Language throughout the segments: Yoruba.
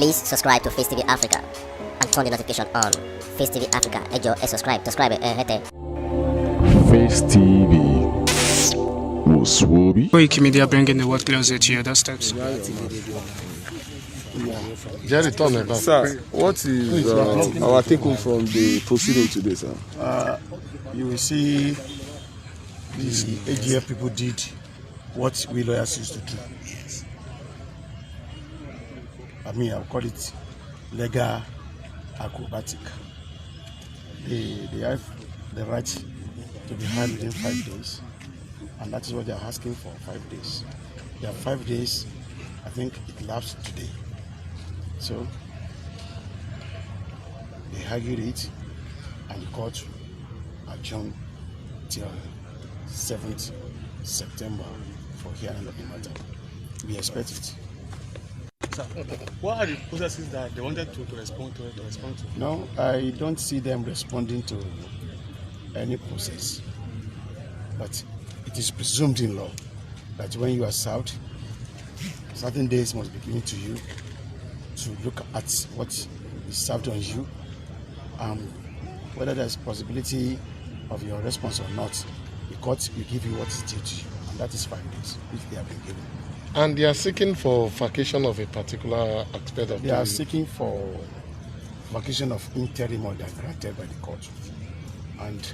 Please subscribe to Face TV Africa and turn the notification on. Face TV Africa, ẹ jọ̀ọ́ ẹ subscribe, hete. Face TV was Swoby. Koiki Media bringing the world closer to your doorsteps. Jerry Turner. Sir, what is our take home from the proceeding today, sir? You will see the AGF people did what we lawyers used to do. I mean, I'll call it legal acrobatic. They have the right to be heard within 5 days, and that is what they are asking for, 5 days. They have 5 days. I think it lapsed today. So they argued it, and the court adjourned till 7th September for hearing of the matter. We expect it. Sir, what are the processes that they wanted to respond to? No, I don't see them responding to any process. But it is presumed in law that when you are served, certain days must be given to you to look at what is served on you, whether there is possibility of your response or not. The court will give you what is due to you, and that is 5 days, which they have been given. And they are seeking for vacation of a particular aspect of They are seeking for vacation of interim order granted by the court. And,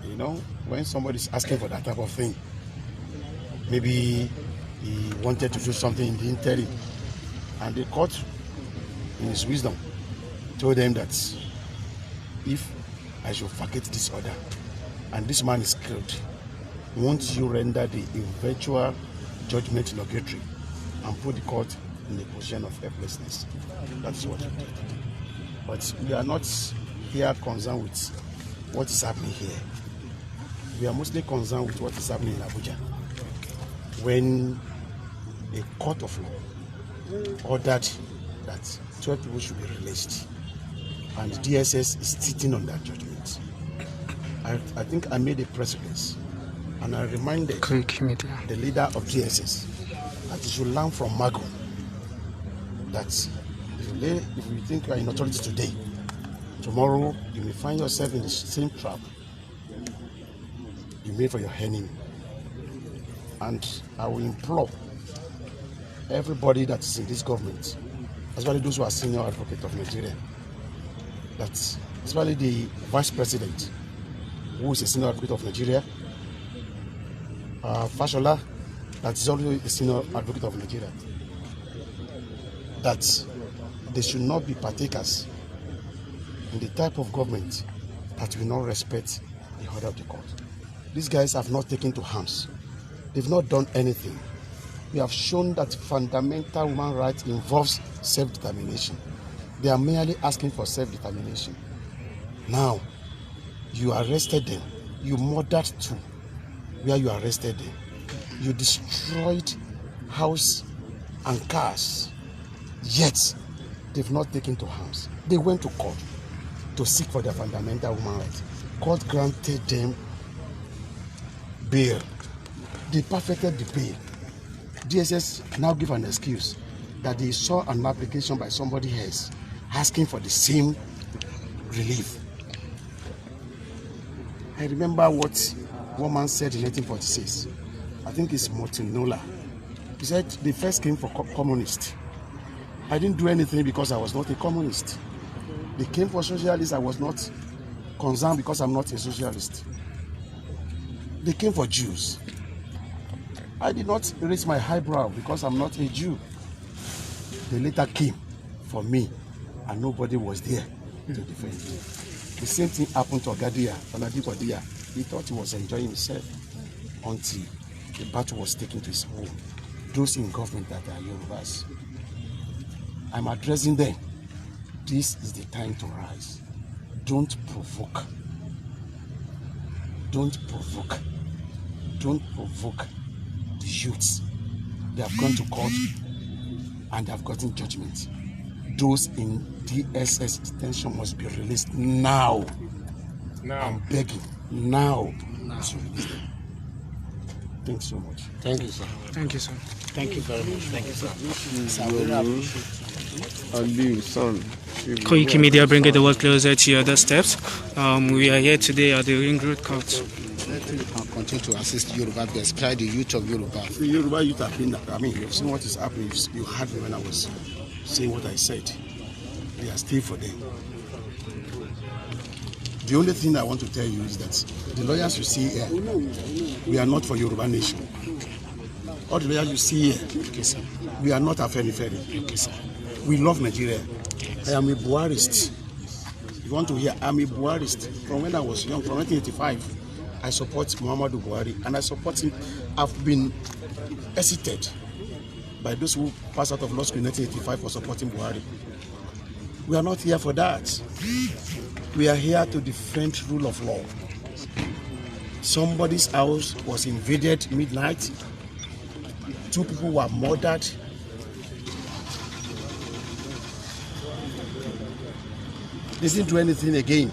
you know, when somebody is asking for that type of thing, maybe he wanted to do something in the interim, and the court, in his wisdom, told them that if I should vacate this order and this man is killed, won't you render the eventual judgment nugatory and put the court in a position of helplessness? That's what we did. But we are not here concerned with what is happening here. We are mostly concerned with what is happening in Abuja, when a court of law ordered that 12 people should be released, and the DSS is sitting on that judgment. I think I made a press release, and I reminded the leader of DSS that he should learn from Mago that if you think you are in authority today, tomorrow you may find yourself in the same trap you made for your enemy. And I will implore everybody that is in this government, especially those who are senior advocates of Nigeria, that especially the vice president, who is a senior advocate of Nigeria, Fashola, that is also a senior advocate of Nigeria, that they should not be partakers in the type of government that will not respect the order of the court. These guys have not taken to arms. They've not done anything. We have shown that fundamental human rights involves self-determination. They are merely asking for self-determination. Now, you arrested them. You murdered two where you arrested them. You destroyed house and cars. Yet, they've not taken to arms. They went to court to seek for their fundamental human rights. Court granted them bail. They perfected the bail. DSS now give an excuse that they saw an application by somebody else asking for the same relief. I remember what one man said in 1946. I think it's Martin Nola. He said, they first came for communists. I didn't do anything because I was not a communist. They came for socialists. I was not concerned because I'm not a socialist. They came for Jews. I did not raise my eyebrow because I'm not a Jew. They later came for me, and nobody was there to defend me. The same thing happened to Agadia, Fanadipo Dia. He thought he was enjoying himself until the battle was taken to his home. Those in government that are Yorubas, I'm addressing them. This is the time to rise. Don't provoke. Don't provoke. Don't provoke the youths. They have gone to court and they have gotten judgment. Those in DSS detention must be released now. I'm begging now. To release them. Thanks so much. Thank you, sir. Thank you, sir. Thank you very much. Thank you, sir. I really appreciate it. Aliu, son. Koiki Media bringing the world closer to your doorsteps. We are here today at the Ring Road Court. And continue to assist Yoruba, especially the youth of Yoruba. The Yoruba youth have been, you've seen what is happening. You heard me when I was saying what I said. They are still for them. The only thing I want to tell you is that the lawyers you see here, we are not for Yoruba nation. All the lawyers you see here, we are not Afenifere. We love Nigeria. I am a Buharist. You want to hear, I'm a Buharist. From when I was young, from 1985, I support Muhammadu Buhari, and I support him. I've been hesitated by those who passed out of law school in 1985 for supporting Buhari. We are not here for that. We are here to defend rule of law. Somebody's house was invaded midnight. 2 people were murdered. They didn't do anything again.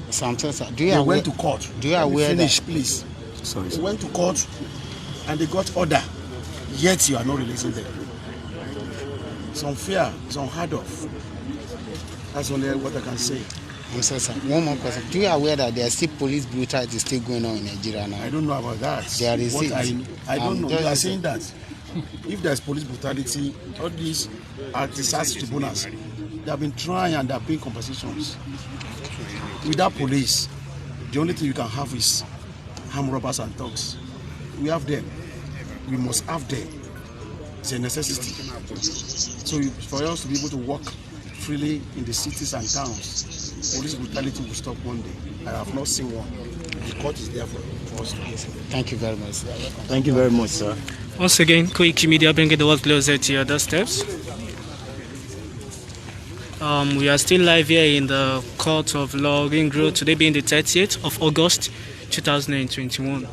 They went to court. Do you aware finish, please? Sorry. They went to court and they got order. Yet you are not releasing them. It's unfair. It's unheard of. That's only what I can say. I'm sorry, sir. One more question. Do you aware that there is still police brutality still going on in Nigeria now? I don't know about that. There is what it. I don't know. You are saying that if there is police brutality, all these artisans, tribunals, they have been trying and they are paying compensations. Without police, the only thing you can have is armed robbers and thugs. We have them. We must have them. It's a necessity. So for us to be able to walk freely in the cities and towns, police brutality will stop one day. I have not seen one. The court is there for us to listen. Thank you very much, sir. Thank you very much, sir. Once again, Koiki Media bringing the world closer to your doorsteps. We are still live here in the Court of Law, Ring Road, today being the 30th of August, 2021.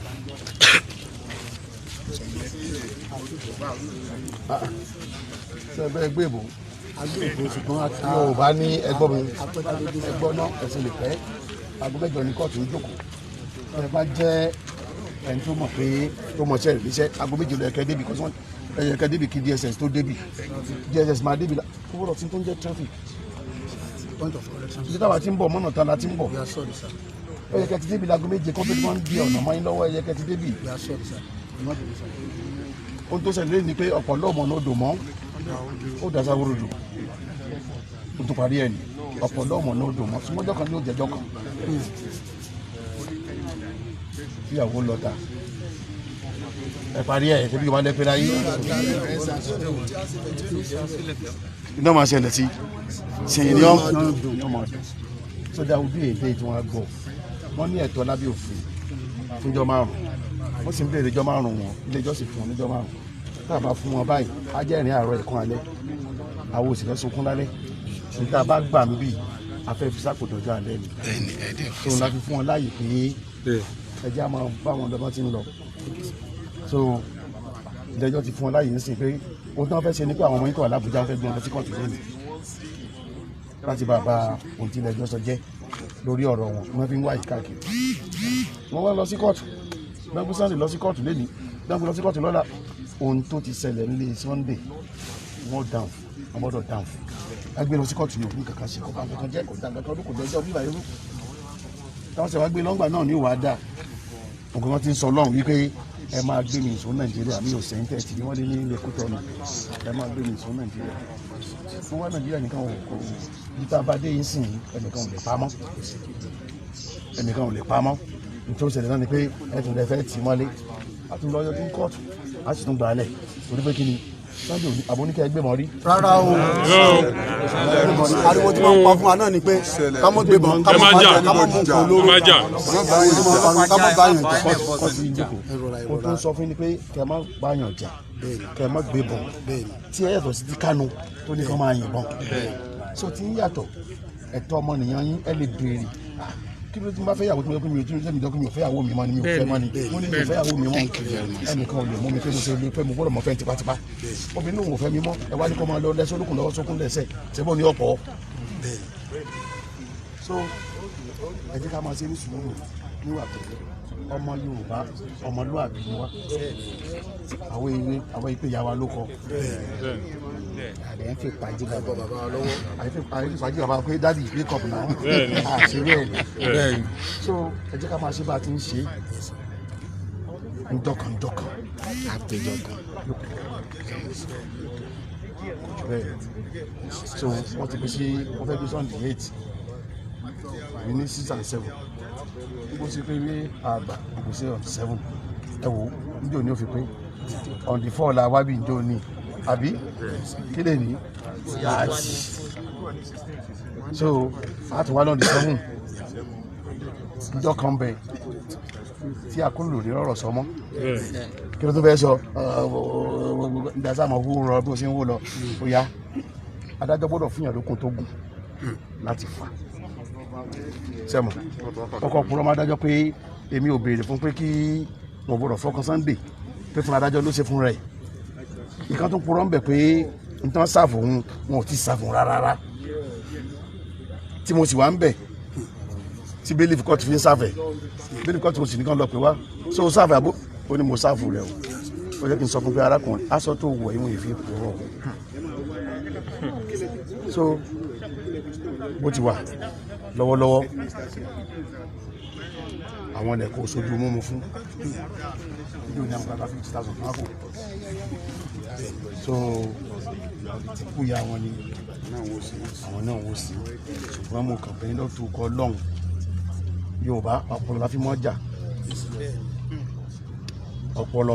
Yorùbá ní ẹgbọ́n mi ẹgbọ́n náà ẹ̀sìn lè pẹ́ aago mẹ́jọ ní kóòtù ń jókòó ẹ bá jẹ́ ẹni tó mọ̀ pé tó mọ̀ ṣẹ́ ìrísẹ́ aago méje lọ ẹ̀kẹ́ débi kọ́sán ẹ̀kẹ́ débi kí DSS tó débi DSS máa débi kó wọ́n lọ sí tó ń jẹ́ traffic títí táwa ti ń bọ̀ mọ́nà tán la ti ń bọ̀ ẹ̀yẹ̀kẹ́ ti débi láago méje kó tó ti máa ń di ọ̀nà mọ́ yín lọ́wọ́ ẹ̀yẹ̀kẹ́ ti débi ohun tó ṣẹlẹ̀ ní pé ọ̀pọ̀ lọ́mọ náà dò mọ́ ó dá sáwúrò dùn ó tún parí ẹ̀ ní ọ̀pọ̀ lọ́mọ náà dò mọ́ súnmọ́jọ́ kan ní ó jẹjọ́ kan ìyàwó lọ́ta ẹ̀ parí ẹ̀ tẹ́bí wà lẹ́pẹ́ láyé iná máa ṣẹlẹ̀ sí ṣèyí ní ọmọ ọdún sójà ojú èdè tí wọ́n gbọ́ wọ́n ní ẹ̀tọ́ lábẹ́ òfin fúnjọ́ márùn-ún wọ́n sì ń béèrè ìjọ márùn-ún wọn ilé ìjọsìn fún wọn níjọ́ márùn-ún tá a bá fún wọn báyìí á jẹ́ ìrìn àárọ̀ ẹ̀kan alẹ́ àwọn òsì fẹ́ sunkún lálẹ́ níta bá gbà mí bíi afẹ́ fi sápòdọ̀jọ́ alẹ́ ni tó ń láti fún wọn láàyè pé ẹjẹ́ á máa bá wọn lọ́mọ́ tí ń lọ so ìdájọ́ ti fún wọn láàyè ń sìn pé ohun tí wọ́n fẹ́ ṣe ni pé àwọn ọmọ yín tó wà lábújá fẹ́ gbé wọn lọ sí kóòtù lẹ́nu láti bàbá ohun tí ilé-ẹjọ́ sọ jẹ́ lórí ọ̀rọ̀ wọn wọ́n fi ń wá ìkáàkiri wọ́n wá lọ sí kóòtù gbẹ́ngbẹ́ Sunday lọ sí kóòtù lẹ́nu gbẹ́ngbẹ́ lọ sí kóòtù lọ́la ohun tó ti ṣẹlẹ̀ nílé Sunday wọ́n dáhùn wọ́n gbọ́dọ̀ dáhùn agbé lọ sí kóòtù ní òkú kankan ṣe kọ́kọ́ kankan jẹ́ kọ́kọ́ kankan ọdún kò jọjọ́ bíbá irú táwọn ṣe wá gbé lọ́ngbà náà ní ìwà dà nǹkan wọn ti ń sọ lọ́hùn wípé ẹ máa gbé mi ìṣó Nàìjíríà mi ò sẹ́ńtẹ̀ẹ̀tì ni wọ́n lé ní ilé kútọ́ ni ẹ máa gbé mi ìṣó Nàìjíríà fún wa Nàìjíríà nìkan kò níta bá dé yín sìn ẹnìkan ò lè pamọ́ ẹnìkan ò lè pamọ́ nítorí ṣẹlẹ̀ náà ni pé ẹtùn lẹ fẹ́ tì mọ́lé a tún lọ yọjú kóòtù a sì tún gbà á lẹ̀ torí pé kí ni Sunday àbóníkẹ́ gbé mọ́ rí. rárá o ariwo tí wọ́n ń pa fún wa náà ni pé ká mọ́ gbébọn ká mọ́ mú nǹkan olóró ká mọ́ báyàn jà kọ́ọ̀tù ìjókòó o tó ń sọ fún ni pé kẹ́ má báyàn jà kẹ́ má gbébọn tí ẹ yàtọ̀ sí ti Kánú tó ní kán máa yìnbọn so tí ń yàtọ̀ ẹ̀tọ́ ọmọnìyàn yín ẹ lè béèrè kí ló ti máa fẹ́ yàwó tí mo yẹ kó mi ò tí mi dọ́kú mi ò fẹ́ yàwó mi mọ́ ni mi ò fẹ́ mọ́ ni mo ní mi ò fẹ́ yàwó mi mọ́ ẹnìkan ò lè mú mi pé mo ṣe lè fẹ́ mo gbọ́dọ̀ mọ̀ fẹ́ tipátipá obìnrin òun ò fẹ́ mi mọ́ ẹ wá ní kó máa lọ lẹ́sọ́ olókùn lọ́wọ́ sókún lẹ́sẹ̀ ṣẹ́bọ̀ ní ọ̀pọ̀ so ẹ jẹ́ ká máa ṣe ní sùúrù níwà pẹ̀lú ọmọ Yorùbá ọmọlúwàbí ni wá àwọn ìpè ìyá wa ló kọ àlẹ́ ń fi pàjì bàbá bàbá lọ́wọ́ àyè fàájì bàbá pé dádì ìgbé kọ̀ọ̀pù náà àṣírí ẹ̀ ní. so ẹ jẹ́ ká máa ṣe bá a ti ń ṣe ńdọ́kan àpéjọ kan bẹ́ẹ̀ so wọ́n ti fi sí wọ́n fẹ́ bí Sunday 8 àbí ní 6 and 7 bó ṣe pé ní àgbà kò sí on 7 ẹ wò níjó ní ó fi pé on the 4 la wá bí níjó ní àbí kí lè ní yáàtì so a ti wá lọ́n the 7 níjọ́ kan bẹ̀ tí a kúrò lórí ọ̀rọ̀ sọmọ́ kí ló tó fẹ́ sọ ìdásá àmọ́ owó rọ bí o ṣe ń wó lọ ó yá adájọ́ gbọ́dọ̀ fún yàn lókun tó gùn láti fà sẹ́mọ̀ ọkọ̀ purọ́ máa dájọ́ pé èmi ò béèrè fún pé kí wọ́n gbọ́dọ̀ fọkàn Sunday pé fún adájọ́ ló ṣe fún rẹ̀ ìkan tó purọ́ ń bẹ̀ pé n tán sáàfù òun wọn ò tí sáàfù rárá tí mo sì wá ń bẹ̀ tí bailiff court fi ń sáfẹ̀ bailiff court mo sì ní kàn lọ pé wá so sáàfù àbó ó ní mo sáàfù rẹ̀ o ó jẹ́ kí n sọ fún pé arákùnrin aṣọ tó wọ̀ ìwọ̀n ìfi purọ́ so bó ti wà lọ́wọ́lọ́wọ́ àwọn ẹ̀kọ́ sojú mímú fún ìlú ní àwọn 50,000 máàkù so tí kú ya wọn ni àwọn náà wó sí ṣùgbọ́n mo kàn pẹ̀lú tó kọ lọ́hùn Yorùbá ọpọlọ láfi mọ́ jà ọpọlọ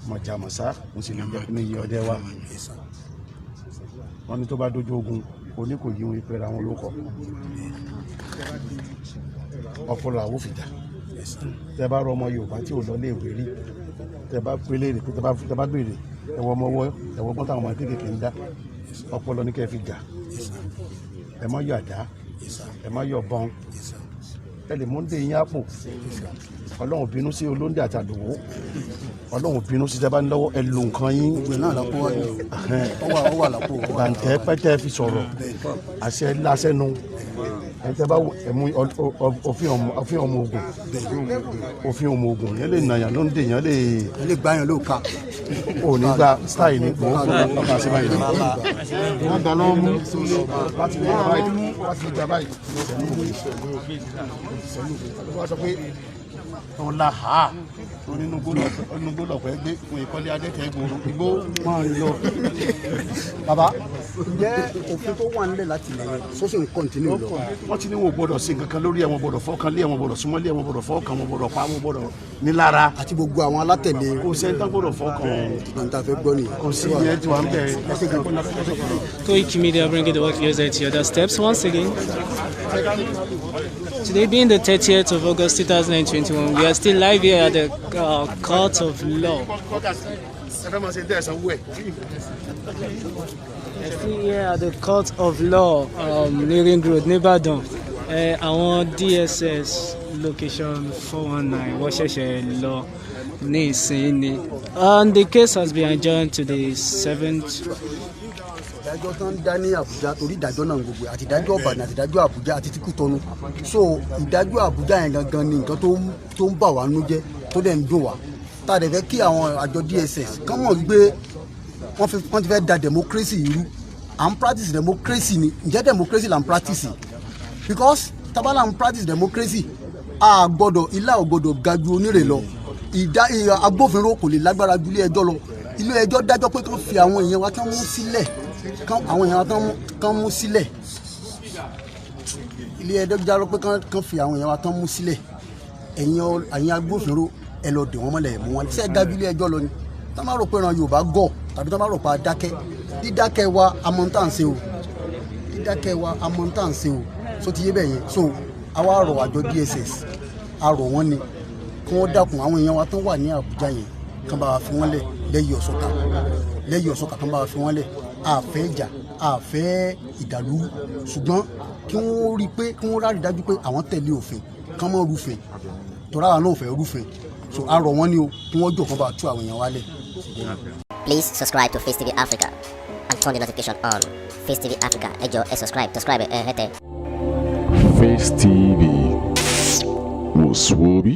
mọ̀jàmọ̀sá ń sì ní iye ọdẹ wa wọ́n ní tó bá dójú ogun oní kò yí wọn ìpẹ́ra wọn lókọ̀ ọpọlọ àwòfìjà tẹ bá rọ ọmọ Yorùbá tí ò lọ lé ìwé rí tẹ bá pélé rè pé tẹ bá béèrè ẹwọ ọmọwọ ẹwọ gbọ́n táwọn ọmọ kéékèèké ń dá ọpọlọ ní kẹ́ fi jà ẹ má yọ àdá ẹ má yọ bọ́n ẹ lè mú ndé yín àpò Ọlọ́run bínú sí olóńdè àtàlùwò Ọlọ́run bínú sí tẹ́bá lọ́wọ́ ẹ lo nǹkan yín ìwé náà lápò ó wà lápò gbàǹtẹ́ pẹ́tẹ́ fi sọ̀rọ̀ àṣẹ lásẹ̀nu ẹ tẹ́ bá ẹ̀mú òfin ọmọ ogun yẹn lè nàyàn ló ń dè yẹn lè gbá yẹn ló ká ò ní gba style ní gbòó ọkọ̀ àti báyìí wọ́n dáná mú láti lè gba báyìí wọ́n sọ pé ọ̀la ha onínú gbọ́dọ̀ pẹ́ gbé fún ìkọ́lé adẹ́kẹ́ gbòòrò igbó máa ń lọ. bàbá ǹjẹ́ òfin tó wà nílẹ̀ láti ilẹ̀ sọ́sọ́ ń kọ́ntínú lọ. wọ́n ti ní wọn gbọ́dọ̀ ṣe nǹkan kan lórí ẹ̀ wọn gbọ́dọ̀ fọ́ọ̀kan lé ẹ̀ wọn gbọ́dọ̀ súnmọ́ lé ẹ̀ wọn gbọ́dọ̀ fọ́ọ̀kan wọn gbọ́dọ̀ pa wọn gbọ́dọ̀ nílára. àti gbogbo àwọn alátẹ̀lé. kò sẹ́ni tán gbọ́dọ̀ fọ́ọ̀kan. ìgbà fẹ́ gbọ́ ni. kò sí ìyẹn tí wà ń bẹ̀. Koiki Media bringing the work closer to other steps once again. Today being the 30th of August 2021, we are still live here at the Court of Law. Still here at the Court of Law, Ring Road, Nìbàdàn. Àwọn DSS location 419 wọ́n ṣẹ̀ṣẹ̀ lọ ní ìsinyìí. And the case has been adjourned to the 7th. ìdájọ́ tó ń dá ní Àbújá torí ìdájọ́ náà gbogbo àti ìdájọ́ Ìbàdàn àti ìdájọ́ Àbújá àti tí Kútọ́nù so ìdájọ́ Àbújá yẹn gangan ni nǹkan tó ń bà wá nú jẹ́ tó dẹ̀ ń dùn wá tá a dẹ̀ fẹ́ kí àwọn àjọ DSS kán mọ̀ gbé wọ́n ti fẹ́ da democracy irú à ń practice democracy ni ǹjẹ́ democracy là ń practice because tabala ń practice democracy a gbọ́dọ̀ ilá ò gbọ́dọ̀ ga ju onírè lọ agbófinró kò lè lágbára ju ilé ẹjọ́ lọ ilé ẹjọ́ dájọ́ pé kán fi àwọn èèyàn wa kán mú sílẹ̀ àwọn èèyàn kan mú sílẹ̀ ilé ẹjọ́ járọ pé kán fi àwọn èèyàn wa tán mú sílẹ̀ ẹ̀yin agbófinró ẹ lọ dè wọ́n mọ́lẹ̀ mú wọn ṣe dájú ilé ẹjọ́ lọ ni tá má rò pé ran Yorùbá gọ̀ tàbí tá má rò pé a dákẹ́ dídákẹ́ wa amọ̀ntànṣe o dídákẹ́ wa amọ̀ntànṣe o so ti yé bẹ́ẹ̀ yẹn so àwa rọ̀ àjọ DSS a rọ̀ wọ́n ni kí wọ́n dákun àwọn èèyàn wa tán wà ní Àbújá yẹn kán bá wa fi wọ́n lẹ̀ lẹ́yìn ọ̀sọ́ka kán bá wa fi wọ́n lẹ̀ àfẹ́ ìjà àfẹ́ ìdàlúrú ṣùgbọ́n kí wọ́n rí i pé kí wọ́n rárí dájú pé àwọn tẹ̀lé òfin kán mọ́ rúfin tọ́ra àwọn náà fẹ́ rúfin so a rọ̀ wọ́n ní o kí wọ́n jọ kán bá tú àwọn èèyàn wálẹ̀. Please subscribe to Face TV Africa and turn the notification on. Face TV Africa, ẹ jọ̀ọ́ ẹ subscribe hete. Face TV was Swoby.